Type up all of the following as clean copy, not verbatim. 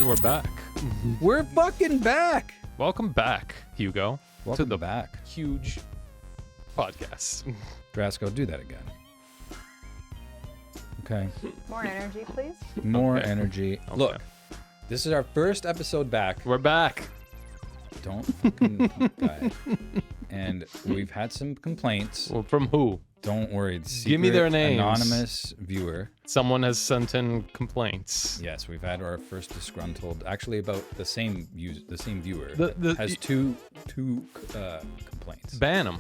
And we're back. We're fucking back. Welcome back, Hugo. Welcome to the back. Huge podcast. Drasco, do that again. Okay. More energy, please. More Okay. energy. Okay. Look, this is our first episode back. We're back. Don't fucking guy. And we've had some complaints. Well, from who? Don't worry. Give me their secret, names. Anonymous viewer. Someone has sent in complaints. Yes, we've had our first disgruntled. Actually, about the same viewer The- has two complaints. Ban them.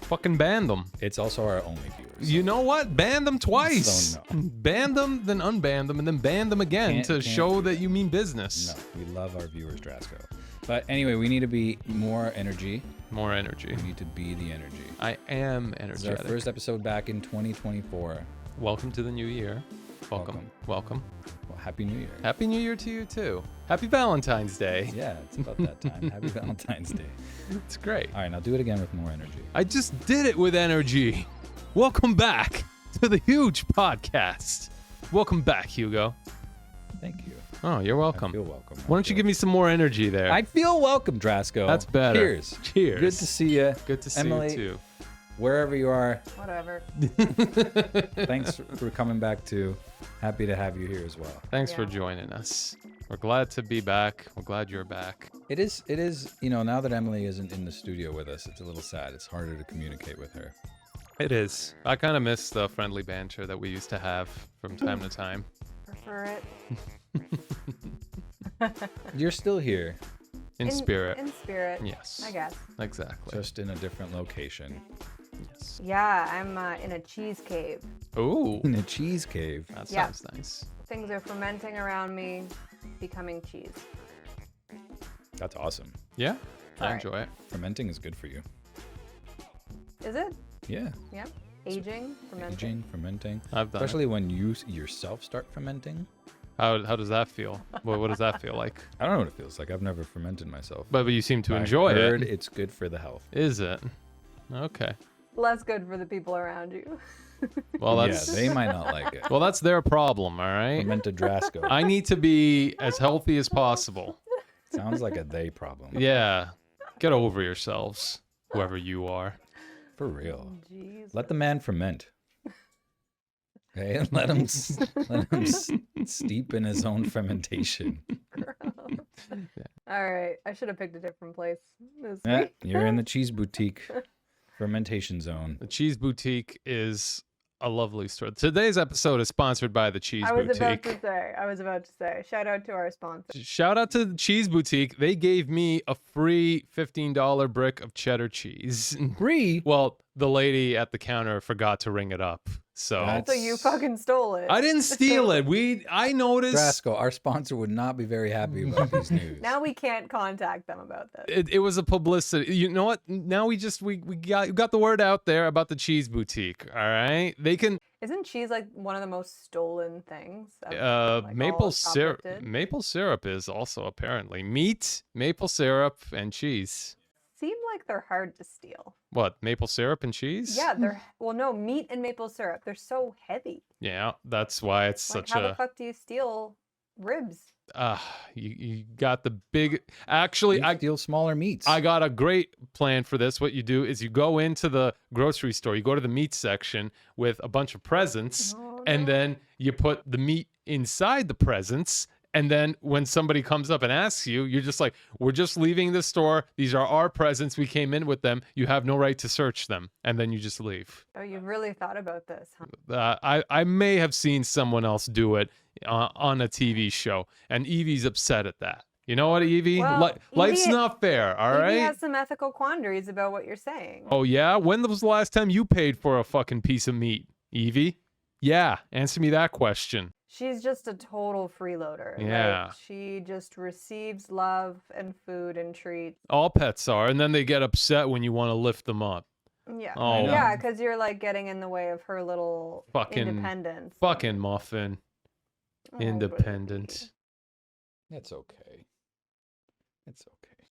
Fucking ban them. It's also our only viewers. You know what? Ban them twice. So no. Ban them, then unban them, and then ban them again to Can't show do that you mean business. No, we love our viewers, Drasco. But anyway, we need to be more energy. More energy. We need to be the energy. I am This is energetic. our first episode back in 2024. Welcome to the new year. Welcome. Welcome. Well, Happy New Year. Happy New Year to you too. Happy Valentine's Day. Yeah, it's about that time. Happy Valentine's Day. It's great. All right, now do it again with more energy. I just did it with energy. Welcome back to the huge podcast. Welcome back, Hugo. Thank you. Oh, you're welcome. I feel welcome. Why don't you give me some more energy there? I feel welcome, Drasco. That's better. Cheers. Cheers. Good to see you. Good to see Emily, you too. Wherever you are, Whatever. thanks for coming back too. Happy to have you here as well. Thanks for Yeah. joining us. We're glad to be back. We're glad you're back. It is, now that Emily isn't in the studio with us, it's a little sad. It's harder to communicate with her. It is. I kind of miss the friendly banter that we used to have from time to time. Prefer it. You're still here, In spirit. In spirit. Yes. I guess. Exactly. just in a different location. Yes. Yeah, I'm in a cheese cave. Ooh. In a cheese cave. That Yeah. sounds nice. Things are fermenting around me, becoming cheese. That's awesome. Yeah. I Alright. enjoy it. Fermenting is good for you. Is it? Yeah. Yeah. Aging, fermenting. Aging, fermenting. I've done Especially when you yourself start fermenting. it. How does that feel? What does that feel like? I don't know what it feels like. I've never fermented myself. But you seem to I enjoy heard it. it's good for the health. Is it? Okay. Less good for the people around you. Well, that's Yeah, they might not like it. well, that's their problem. All right. Fermented Drasco. I need to be as healthy as possible. Sounds like a they problem. Yeah. Get over yourselves, whoever you are. For real. Jeez. Let the man ferment. Okay, let him steep in his own fermentation. All right. I should have picked a different place this Yeah, week. you're in the cheese boutique fermentation zone. The Cheese Boutique is a lovely store. Today's episode is sponsored by the Cheese I was about Boutique. to say. Shout out to our sponsor. Shout out to the Cheese Boutique. They gave me a free $15 brick of cheddar cheese. Free. Well, the lady at the counter forgot to ring it up. So That's- So you fucking stole it. I didn't steal it. I noticed Drasco, our sponsor would not be very happy about these news. Now we can't contact them about this. it was a publicity. You know what? Now we got the word out there about the Cheese Boutique. All right. They can Isn't cheese like one of the most stolen things? Of, like, all maple of syrup. shoplifted? Maple syrup is also apparently meat, maple syrup, and cheese. Seem like they're hard to steal. What, maple syrup and cheese? Yeah, they're no meat and maple syrup. They're so heavy. Yeah, that's why it's Like, such how the a. fuck do you steal ribs? You got the big. Actually, You steal smaller meats. I got a great plan for this. What you do is you go into the grocery store, you go to the meat section with a bunch of presents, Oh, and no. then you put the meat inside the presents. And then when somebody comes up and asks you, you're just like, we're just leaving the store. These are our presents. We came in with them. You have no right to search them. And then you just leave. Oh, you've really thought about this, huh? I may have seen someone else do it on a TV show. And Evie's upset at that. You know what, Evie? Well, Life's Evie- not fair, all Maybe right? has some ethical quandaries about what you're saying. Oh, yeah? When was the last time you paid for a fucking piece of meat, Evie? Yeah, answer me that question. She's just a total freeloader. Yeah. Like, she just receives love and food and treats. All pets are, and then they get upset when you want to lift them up. Yeah. Oh, Yeah, because you're like getting in the way of her little Fucking- independence. Fucking muffin. Oh, Independent. It's okay. It's okay.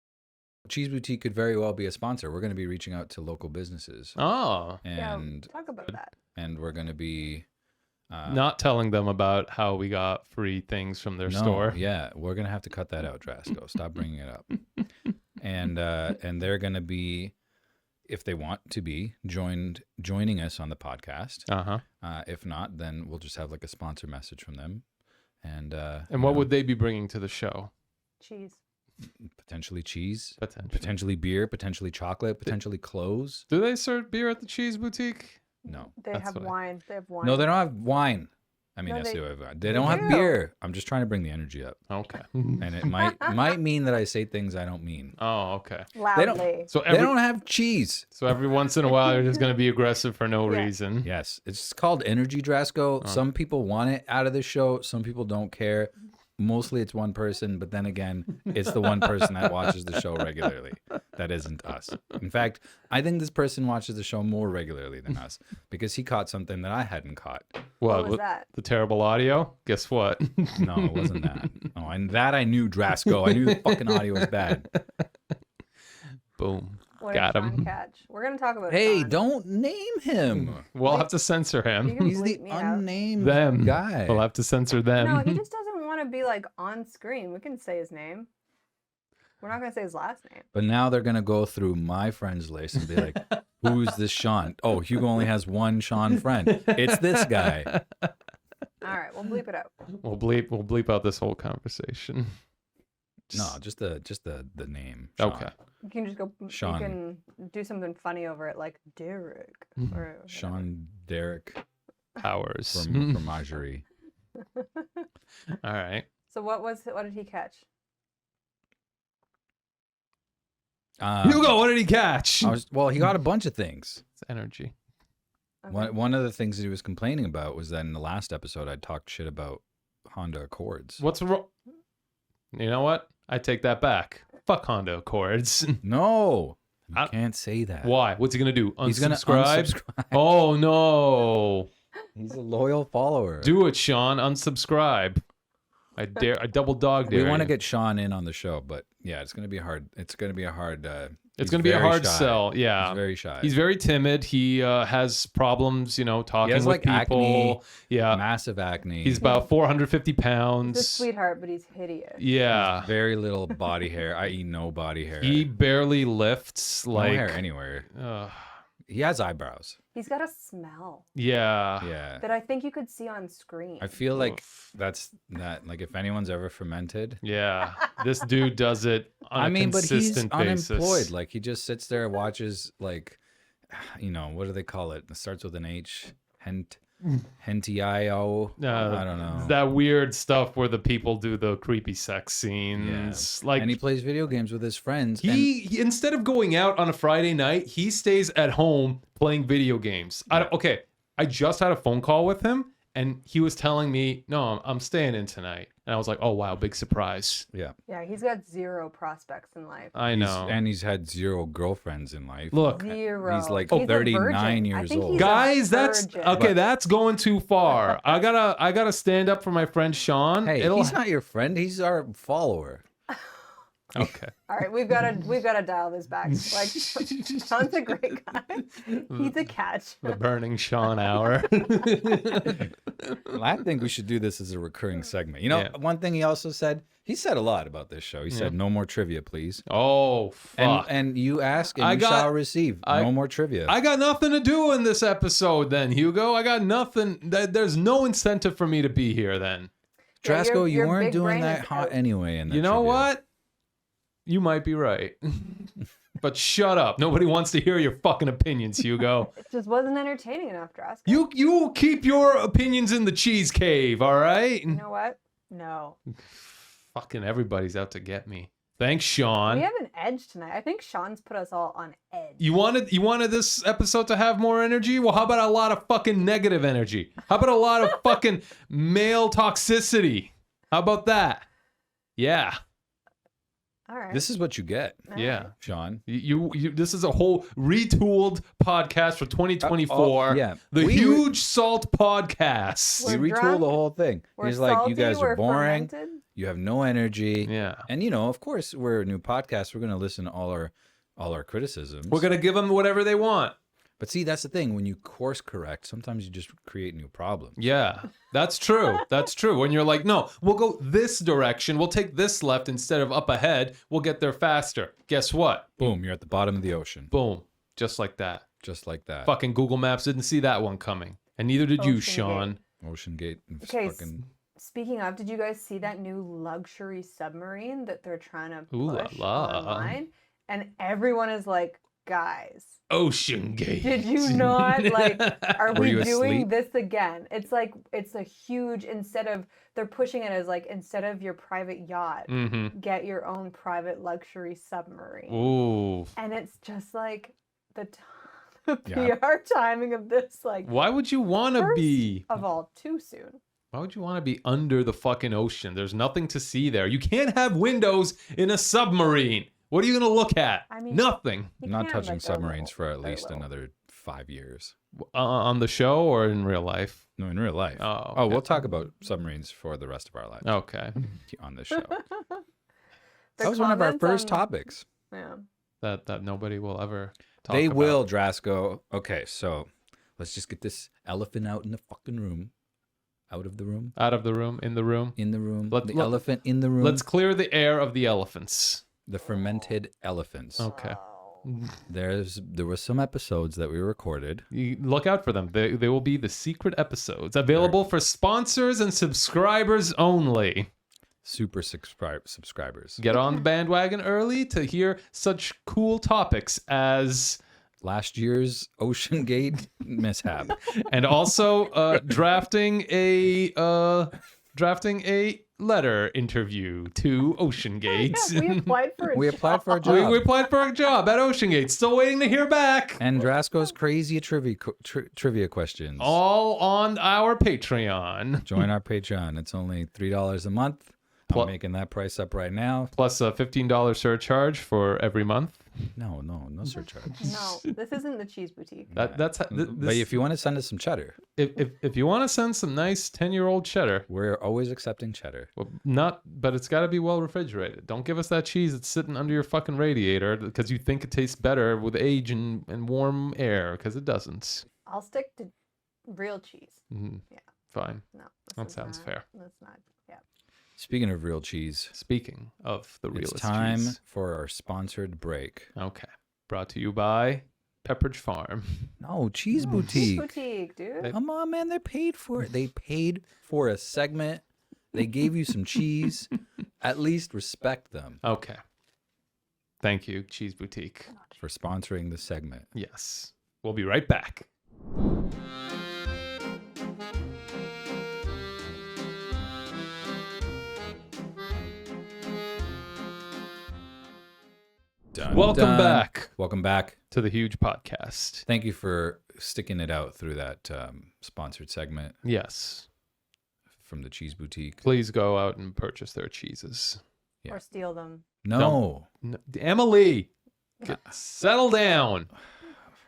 Cheese Boutique could very well be a sponsor. We're going to be reaching out to local businesses, Oh, baby. Yeah, and talk about that. we're going to be Not telling them about how we got free things from their No, store. yeah, we're gonna have to cut that out, Drasco. Stop bringing it up. And they're gonna be, if they want to be, joining us on the podcast. If not, then we'll just have like a sponsor message from them. And what would they be bringing to the show? Cheese. potentially cheese, Potentially. potentially beer, potentially chocolate, potentially clothes? Do they serve beer at the cheese boutique? No. They That's have what I- wine. They have wine. No, they don't have wine. I mean, No, yes, they- they have wine. they They don't have do. beer. I'm just trying to bring the energy up. Okay. And it might mean that I say things I don't mean. Oh, okay. Loudly. So They every don't have cheese. so every once in a while, you're just gonna be aggressive for no Yeah. reason. Yes, it's called Energy Drasco. Some people want it out of the show. Some people don't care. Mostly it's one person, but then again, it's the one person that watches the show regularly. That isn't us. In fact, I think this person watches the show more regularly than us because he caught something that I hadn't caught. What was that? The terrible audio? Guess what? No, it wasn't that. Oh, and that I knew, Drasco. I knew the fucking audio was bad. Boom. What Got did Sean him. catch? We're gonna talk about. Hey, Sean. don't name him. We'll have to censor You him. can He's the bleep me out. unnamed Them. guy. We'll have to censor them. No, he just doesn't want to be like on screen. We can say his name. We're not gonna say his last name. But now they're gonna go through my friends list and be like, "Who's this Sean? Oh, Hugo only has one Sean friend. It's this guy." All right, we'll bleep it out. We'll bleep out this whole conversation. No, just the name. Sean. Okay. You can just go. Sean. You can do something funny over it, like Derek or whatever. Sean Derek Powers. from Marjorie. All right. So what did he catch? Hugo, what did he catch? Well, he got a bunch of things. It's energy. Okay. One of the things that he was complaining about was that in the last episode I talked shit about Honda Accords. What's wrong? You know what? I take that back. Fuck Honda Accords. No, you I- can't say that. Why? What's he gonna do? He's gonna Unsubscribe? unsubscribe. Oh no! He's a loyal follower. Do it, Sean. Unsubscribe. I dare. I double dog dare. We want to you. get Sean in on the show, but yeah, it's gonna be hard. It's gonna be a hard. It's he's gonna be a very hard shy. sell. Yeah. He's very shy. He's very timid. He has problems, talking has, with like, people. acne. Yeah. massive acne. He's about 450 He's a pounds. sweetheart, but he's hideous. Yeah. very little body hair, i.e., no body hair. He barely lifts. no Like. hair anywhere. Ugh. He has eyebrows. He's got a smell Yeah. Yeah. that I think you could see on screen. I feel like Oof. that's that. Like if anyone's ever fermented. Yeah. This dude does it on I a mean, but he's consistent basis. unemployed. Like he just sits there, watches like, what do they call it? It starts with an H. Hentio. I don't know. That weird stuff where the people do the creepy sex scenes. Like and he plays video games with his friends. he instead of going out on a Friday night, he stays at home playing video games. Okay, I just had a phone call with him, and he was telling me, "No, I'm staying in tonight." And I was like, "Oh wow, big surprise!" yeah, Yeah, he's got zero prospects in life. I know. and he's had 0 girlfriends in life. Look, Zero. He's like a 39 virgin. years I think old. he's a guys, that's virgin. okay. That's going too far. I gotta stand up for my friend Sean. Hey, he's not your friend. He's our follower. okay. All right, we've got to dial this back. Like, Sean's a great guy. He's a catch. The burning Sean hour. Well, I think we should do this as a recurring segment. Yeah. One thing he also said, he said a lot about this show. He said, "No more trivia, please." Oh fuck. And you ask and I you got- shall receive. No more trivia. I got nothing to do in this episode then, Hugo. I got nothing. There's no incentive for me to be here then. Yeah, Drasco, your- you your weren't big doing brain that is hot out. anyway. In that You know trivia. what? You might be right. But shut up. Nobody wants to hear your fucking opinions, Hugo. It just wasn't entertaining enough, Drask. You keep your opinions in the cheese cave, all right? You know what? No. Fucking everybody's out to get me. Thanks, We Sean. have an edge tonight. I think Sean's put us all on edge. You wanted this episode to have more energy? Well, how about a lot of fucking negative energy? How about a lot of fucking male toxicity? How about that? Yeah. All right. This is what you get, All Yeah. right. Sean. You this is a whole retooled podcast for 2024. yeah. The We- Huge Salt Podcast. We're We retooled drunk, the whole thing. We're He's like, you salty, guys are we're boring. fermented. You have no energy. Yeah. And of course, we're a new podcast. We're going to listen to all our criticisms. We're going to give them whatever they want. But see, that's the thing. When you course correct, sometimes you just create new problems. Yeah, that's true. That's true. When you're like, no, we'll go this direction. We'll take this left instead of up ahead. We'll get there faster. Guess what? Boom, you're at the bottom of the ocean. Boom. Just like that. Just like that. Fucking Google Maps didn't see that one coming. And neither did you, Ocean Sean. Ocean Gate. Okay, Fucking... speaking of, did you guys see that new luxury submarine that they're trying to Ooh la push la. online? And everyone is like, guys, Ocean Gate. did you not like, are Were we you doing asleep? this again? It's like, it's a huge, they're pushing it as like, instead of your private yacht, Mm-hmm. get your own private luxury submarine. Ooh. And it's just like the Yeah. PR timing of this, like, Why would you want to first be? of all, too soon. Why would you want to be under the fucking ocean? There's nothing to see there. You can't have windows in a submarine. What are you going to look at? I mean, Nothing. You Not can, touching but they're submarines little. for at They're least little. another 5 years. On the show or in real life? No, in real life. Oh, Oh, okay. we'll talk about submarines for the rest of our lives Okay. on this show. The That was one of our comments first on- topics. Yeah. That nobody will ever talk They about. will, Drasco. Okay, so let's just get this elephant out in the fucking room. Out of the room. Out of the room, in the room. In the room. Let- the let- elephant in the room. Let's clear the air of the elephants. The fermented elephants. Okay. Oh. There was some episodes that we recorded. You look out for them. They will be the secret episodes available for sponsors and subscribers only. Super subscribers. Get on the bandwagon early to hear such cool topics as, Last year's Ocean Gate mishap. and also drafting a letter interview to Ocean Gate. We applied for a We applied for a job. job. We applied for a job at Ocean Gate. Still waiting to hear back. And Drasco's crazy trivia questions. All on our Patreon. Join our Patreon. It's only $3 a month. I'm making that price up right now. Plus a $15 surcharge for every month. No surcharge. No, this isn't the cheese boutique. That's But if you want to send us some cheddar, if you want to send some nice 10-year-old cheddar, we're always accepting cheddar. well, but it's got to be well refrigerated. Don't give us that cheese that's sitting under your fucking radiator because you think it tastes better with age and warm air, because it doesn't. I'll stick to real cheese. Mhm. Yeah. Fine. No, this That is sounds not- fair. That's not. Yeah. Speaking of real cheese, Speaking of the it's realest time cheese. for our sponsored break. Okay. Brought to you by Pepperidge Farm. No, Cheese Cheese Boutique. boutique, dude. Come on, man. They paid for it. They paid for a segment. They gave you some cheese. At least respect them Okay. Thank you, Cheese Boutique. for sponsoring the segment. Yes. We'll be right back. Dun, Welcome dun. back Welcome back. to the Huge Podcast. Thank you for sticking it out through that sponsored segment Yes. from the Cheese Boutique. Please go out and purchase their cheeses. Yeah. Or steal them. No. No, Emily, settle down.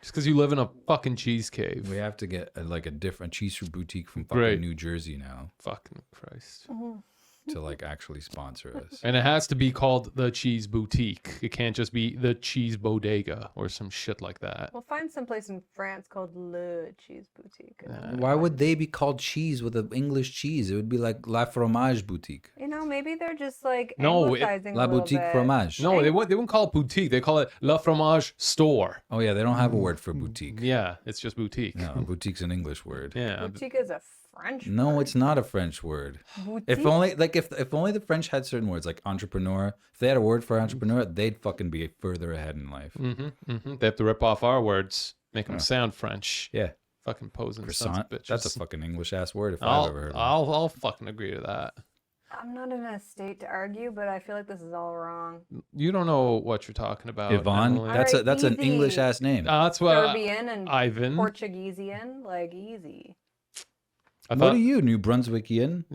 Just because you live in a fucking cheese cave. We have to get like a different cheese boutique from fucking Great. New Jersey now Fucking Christ. to like actually sponsor us. And it has to be called the Cheese Boutique. It can't just be the Cheese Bodega or some shit like that. We'll find some place in France called Le Cheese Boutique. Why would they be called cheese with an English cheese? It would be like La Fromage Boutique. You know, maybe they're just like No, it- anglicizing La a little Boutique bit. Fromage. No, they wouldn't call it boutique. They call it La Fromage Store. Oh yeah, they don't have a word for boutique. Yeah, it's just boutique. No, boutique's an English word. Yeah. Boutique is a French No, word. it's not a French word. Boutique? If only if only the French had certain words like entrepreneur. If they had a word for entrepreneur, they'd fucking be further ahead in life. They have to rip off our words, make them sound French. Yeah, Fucking posing sons croissant. of bitches. That's a fucking English ass word if I've ever heard one. I'll fucking agree to that. I'm not in a state to argue, but I feel like this is all wrong. You don't know what you're talking about. Yvonne, Emily. Alright, that's an easy. English ass name. That's what Serbian and Ivan. Portuguesian, like easy. I What thought are you, New Brunswickian?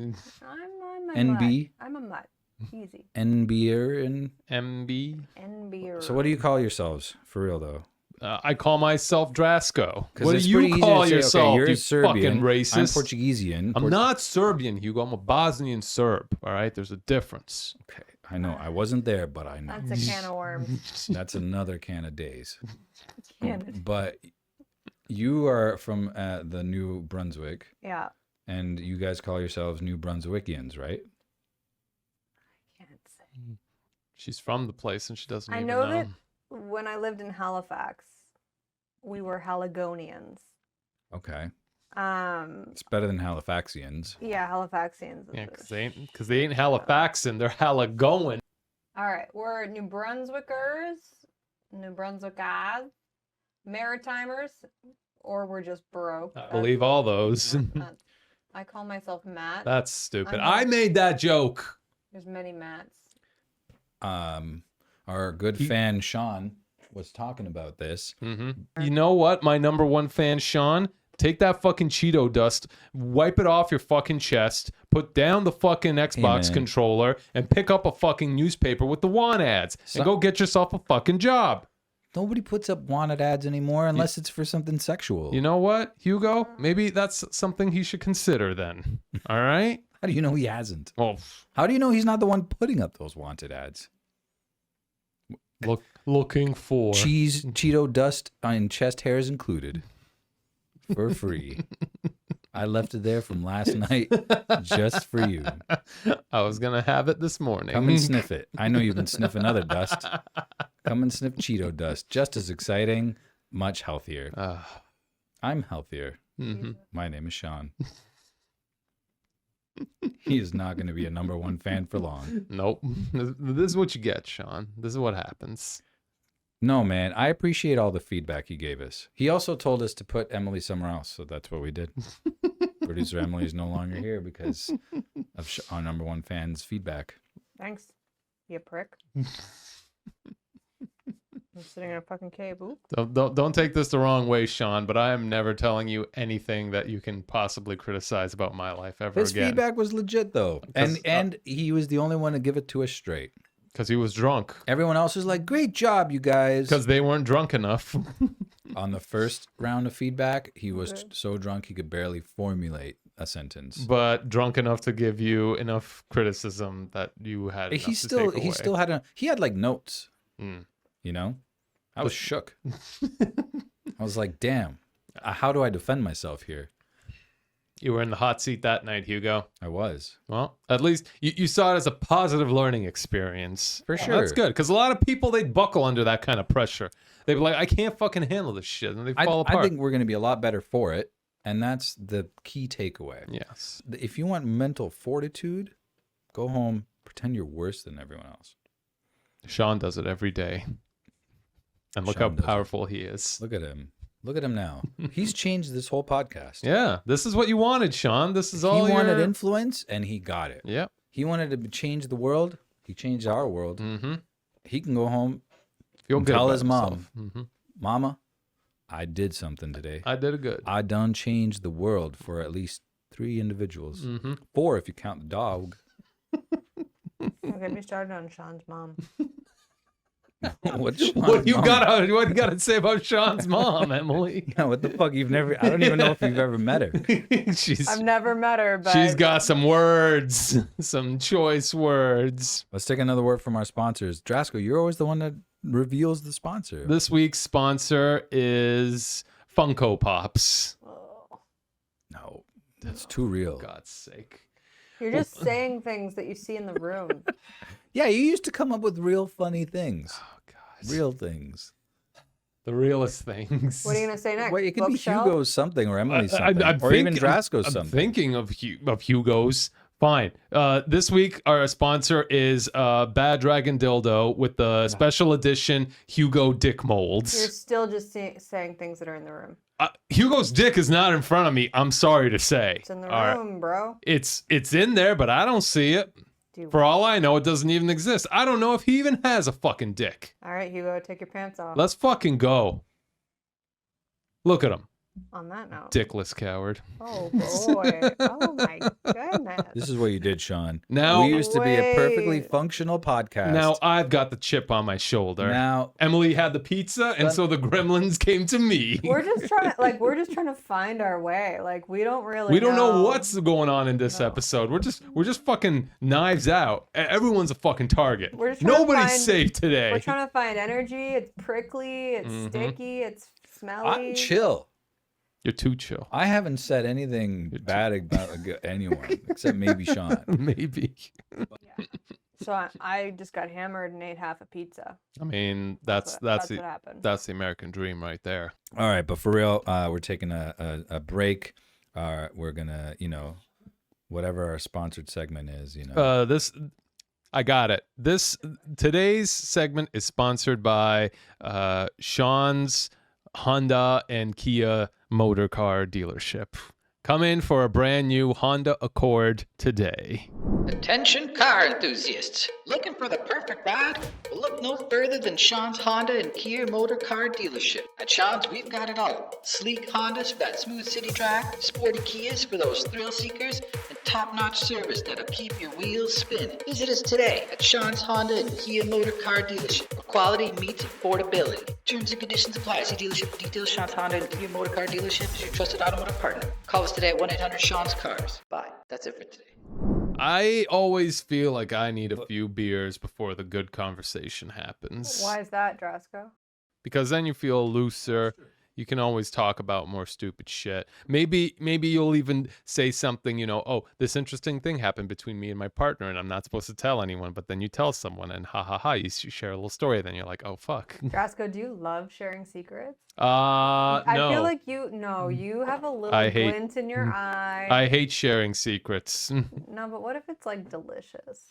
I'm a NB? mutt. I'm a mutt. Easy. NBer and MB. NB. so what do you call yourselves for real though? I call myself Drasco. 'Cause What do it's you pretty easy to call say, okay, yourself? you're you Serbian, fucking racist. I'm Portuguesian. I'm not Serbian, Hugo. I'm a Bosnian Serb. All right, there's a difference. Okay, I know. I wasn't there, but I know. That's a can of worms. That's another can of days. Can it? But You are from the New Brunswick, Yeah. and you guys call yourselves New Brunswickians, right? Can't say. She's from the place and she doesn't I even know know. that when I lived in Halifax, we were Haligonians. Okay. Um, It's better than Halifaxians. yeah, Halifaxians. Yeah, because they ain't Halifaxan, they're Halagoan. All right, we're New Brunswickers, New Brunswickers, Maritimers, or we're just broke. I believe all those. I call myself Matt. That's stupid. I'm not- I made that joke. There's many Matts. Our good fan Sean was talking about this. You know what? My number one fan, Sean, take that fucking Cheeto dust, wipe it off your fucking chest, put down the fucking Xbox man. controller, and pick up a fucking newspaper with the want ads and go get yourself a fucking job. Nobody puts up wanted ads anymore unless it's for something sexual. You know what, Hugo? Maybe that's something he should consider then. All right? How do you know he hasn't? Well, How do you know he's not the one putting up those wanted ads? looking for. Cheese, Cheeto dust, and chest hairs included. For free. I left it there from last night just for you. I was going to have it this morning. Come and sniff it. I know you've been sniffing other dust. Come and sniff Cheeto dust. Just as exciting, much healthier. I'm healthier. My name is Sean. He is not going to be a number one fan for long. Nope. This is what you get, Sean. This is what happens. No, man. I appreciate all the feedback he gave us. He also told us to put Emily somewhere else, so that's what we did. Producer Emily is no longer here because of our number one fan's feedback. Thanks, you prick. I'm sitting in a fucking cave. Ooh. Don't take this the wrong way, Sean, but I am never telling you anything that you can possibly criticize about my life ever His again. feedback was legit, though. And he was the only one to give it to us straight. Because he was drunk. Everyone else was like, great job, you guys. Because they weren't drunk enough. On the first round of feedback, he was so drunk he could barely formulate a sentence. But drunk enough to give you enough criticism that you had enough He to take away. still had like notes. Mm. You know? I was shook. I was like, damn, how do I defend myself here? You were in the hot seat that night, Hugo. I was. Well, at least you saw it as a positive learning experience. For sure. That's good. Because a lot of people, they'd buckle under that kind of pressure. They'd be like, I can't fucking handle this shit. And they fall apart. I think we're going to be a lot better for it. And that's the key takeaway. Yes. If you want mental fortitude, go home, pretend you're worse than everyone else. Sean does it every day. And look Sean how does it. powerful he is. Look at him. Look at him now. He's changed this whole podcast. Yeah. This is what you wanted, Sean. This is He all wanted your... influence, and he got it. Yep. He wanted to change the world. He changed our world. Mm-hmm. He can go home, Feel and good tell about his mom, himself. Mm-hmm. Mama, I did something today. I did it good. I done changed the world for at least 3 individuals. Mm-hmm. 4 if you count the dog. Don't get me started on Sean's mom. What's Sean's What you mom? got to say about Sean's mom, Emily? Yeah, what the fuck? I don't even know if you've ever met her. she's I've never met her, but she's got some words, some choice words. Let's take another word from our sponsors. Drasko, you're always the one that reveals the sponsor. This week's sponsor is Funko Pops. Oh, No, that's too real. For God's sake. you're just saying things that you see in the room. Yeah, you used to come up with real funny things. Oh, God. Real things. The realest things. What are you gonna say next? Wait, it could be Bookshelf? Hugo's something or Emily's something. Or even Drasko's I'm something. thinking of Hugo's. Fine. This week, our sponsor is Bad Dragon Dildo with the special edition Hugo Dick You're molds. still just saying things that are in the room. Hugo's dick is not in front of me. I'm sorry to say. It's in the All right. room, bro. It's in there, but I don't see it. Dude. For all I know, it doesn't even exist. I don't know if he even has a fucking dick. All right, Hugo, take your pants off. Let's fucking go. Look at him. On that note. Dickless coward. Oh boy. Oh my goodness. This is what you did, Sean. Now- we used to be a perfectly Wait. functional podcast. Now I've got the chip on my shoulder. Now, Emily had the pizza, and so the gremlins came to me. We're just trying to find our way. Like we don't really We don't know what's going on in this episode. We're just fucking knives out. Everyone's a fucking target. We're just trying to Nobody's find- safe today. We're trying to find energy. It's prickly, it's Mhm. sticky, it's smelly. I'm chill. You're too chill. I haven't said anything bad about anyone except maybe Sean. Maybe. So I just got hammered and ate half a pizza. I mean, That's what the happened. that's the American dream right there. All right, but for real, we're taking a break. We're gonna, whatever our sponsored segment is, I got it. Today's segment is sponsored by Sean's Honda and Kia motor car dealership. Come in for a brand new Honda Accord today. Attention car enthusiasts. Looking for the perfect ride? Well, look no further than Sean's Honda and Kia Motor Car Dealership. At Sean's, we've got it all. Sleek Hondas for that smooth city drive, sporty Kias for those thrill seekers, and top-notch service that'll keep your wheels spinning. Visit us today at Sean's Honda and Kia Motor Car Dealership, where quality meets affordability. Terms and conditions apply. See dealership for details. Sean's Honda and Kia Motor Car Dealership is your trusted automotive partner. Call us today at 1-800-SEANS-CARS. Bye. That's it for today. I always feel like I need a few beers before the good conversation happens. Why is that, Drasco? Because then you feel looser. You can always talk about more stupid shit. Maybe you'll even say something, oh, this interesting thing happened between me and my partner, and I'm not supposed to tell anyone. But then you tell someone, and you share a little story. Then you're like, oh fuck. Drasco, do you love sharing secrets? No. I feel like you have a little glint in your eye. I hate sharing secrets. No, but what if it's like delicious?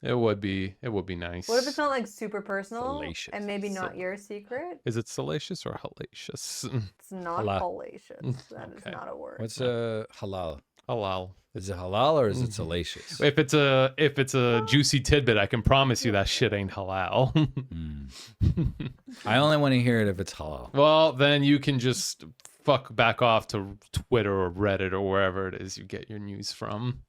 It would be nice. What if it's not like super personal Salacious. and maybe not your secret? Is it salacious or hellacious? It's not hellacious. That is Okay. not a word. What's halal? Halal. Is it halal or is it salacious? If it's a juicy tidbit, I can promise you that shit ain't halal. I only want to hear it if it's halal. Well, then you can just fuck back off to Twitter or Reddit or wherever it is you get your news from.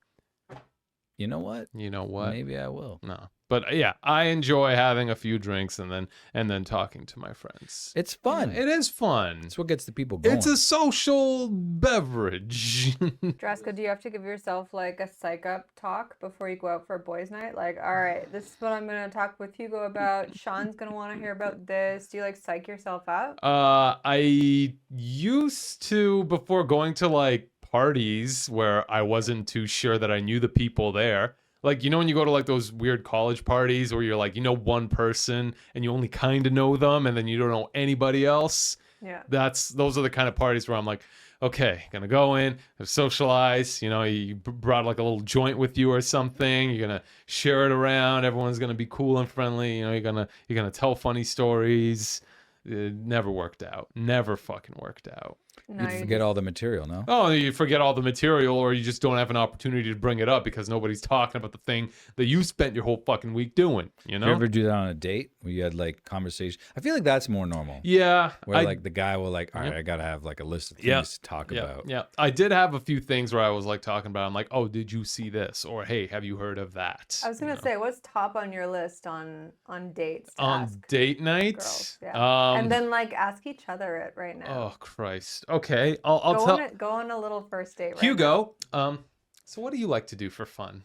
You know what? You know what? Maybe I will. No. But yeah, I enjoy having a few drinks and then talking to my friends. It's fun. It is fun. It's what gets the people going. It's a social beverage. Drasco, do you have to give yourself like a psych up talk before you go out for a boys' night? Like, all right, this is what I'm going to talk with Hugo about. Sean's going to want to hear about this. Do you like psych yourself up? I used to, before going to like parties where I wasn't too sure that I knew the people there. Like, when you go to like those weird college parties where you're like, one person and you only kind of know them and then you don't know anybody else. Yeah. Those are the kind of parties where I'm like, okay, gonna go in, socialize, you brought like a little joint with you or something. You're gonna share it around. Everyone's gonna be cool and friendly. You're gonna tell funny stories. It never worked out. Never fucking worked out. No, You'd forget all the material, no? Oh, you forget all the material, or you just don't have an opportunity to bring it up because nobody's talking about the thing that you spent your whole fucking week doing. You ever do that on a date where you had like conversation? I feel like that's more normal. Yeah. Where like the guy will like, all right, I gotta have like a list of things to talk about. Yeah. I did have a few things where I was like talking about. I'm like, oh, did you see this? Or hey, have you heard of that? I was gonna say, what's top on your list on dates? To On ask date night? girls? Yeah. Um, and then like ask each other it right now. Oh Christ. Okay. I'll tell Go on a little first date right Hugo. So what do you like to do for fun?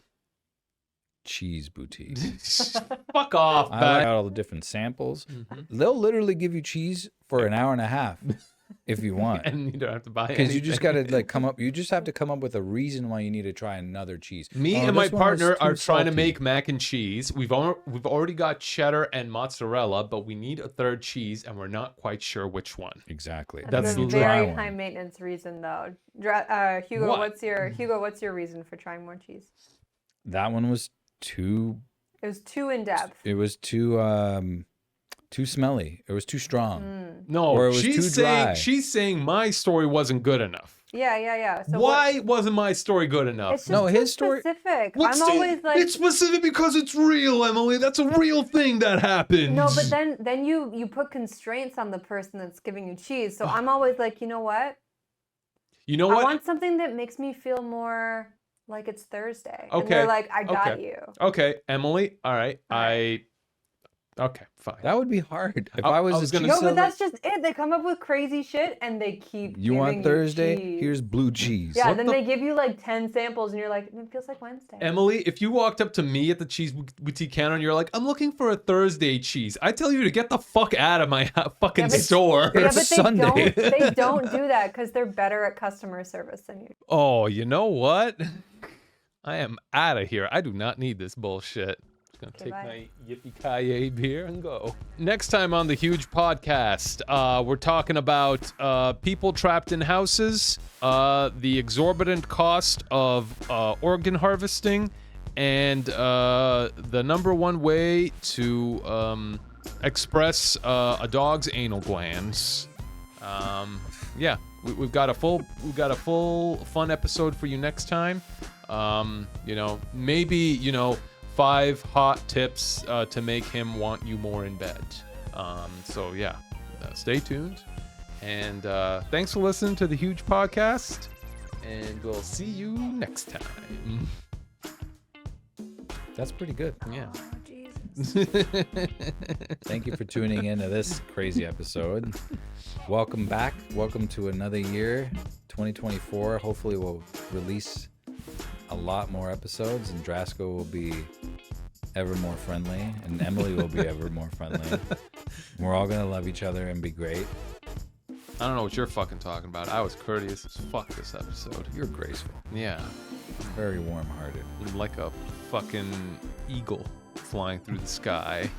Cheese boutique. Fuck off. I back. like all the different samples. They'll literally give you cheese for an hour and a half if you want. And you don't have to buy Because you just anything. gotta like come up. You just have to come up with a reason why you need to try another cheese. Me Oh, and my this one was partner too are trying to salty. make mac and cheese. We've already got cheddar and mozzarella, but we need a third cheese, and we're not quite sure which one. Exactly. now. That's That's a the dry very one. high maintenance reason though. Hugo, What? what's your reason for trying more cheese? That one was too. It was too in depth. It was too smelly. It was too strong. No, Or it was too dry. she's saying my story wasn't good enough. Yeah. So Why wasn't my story good enough? It's just No, too his story- specific. What's I'm the- always like, it's specific because it's real, Emily. That's a real thing that happens. no, but then you put constraints on the person that's giving you cheese. So I'm always like, you know what? you know I what? want something that makes me feel more like it's Thursday. And Okay, they're like, I got okay. you. Okay, Emily. All right. All right. Okay, fine. That would be hard. If I I was, was a gonna cheese No, but seller- that's just it. They come up with crazy shit and they keep. you want giving Thursday? cheese. Here's blue cheese. Yeah, What then the- they give you like 10 samples and you're like, it feels like Wednesday. Emily, if you walked up to me at the cheese boutique counter and you're like, I'm looking for a Thursday cheese, I tell you to get the fuck out of my fucking Yeah, but- store. Yeah, It's but Sunday. they don't do that because they're better at customer service than you. Oh, you know what? I am out of here. I do not need this bullshit. Just gonna take bye. my yippee-ki-yay beer and go. Next time on the Huge Podcast, we're talking about people trapped in houses, the exorbitant cost of organ harvesting, and the number one way to express a dog's anal glands. Yeah, we've got a full fun episode for you next time. Maybe 5 hot tips to make him want you more in bed. So yeah, stay tuned, and thanks for listening to the Huge Podcast, and we'll see you next time. That's pretty good. Yeah. Oh, Jesus. Thank you for tuning in to this crazy episode. Welcome back. Welcome to another year, 2024. Hopefully we'll release a lot more episodes and Drasko will be ever more friendly and Emily will be ever more friendly. We're all going to love each other and be great. I don't know what you're fucking talking about. I was courteous as fuck this episode. You're graceful. Yeah. Very warm-hearted. Like a fucking eagle flying through the sky.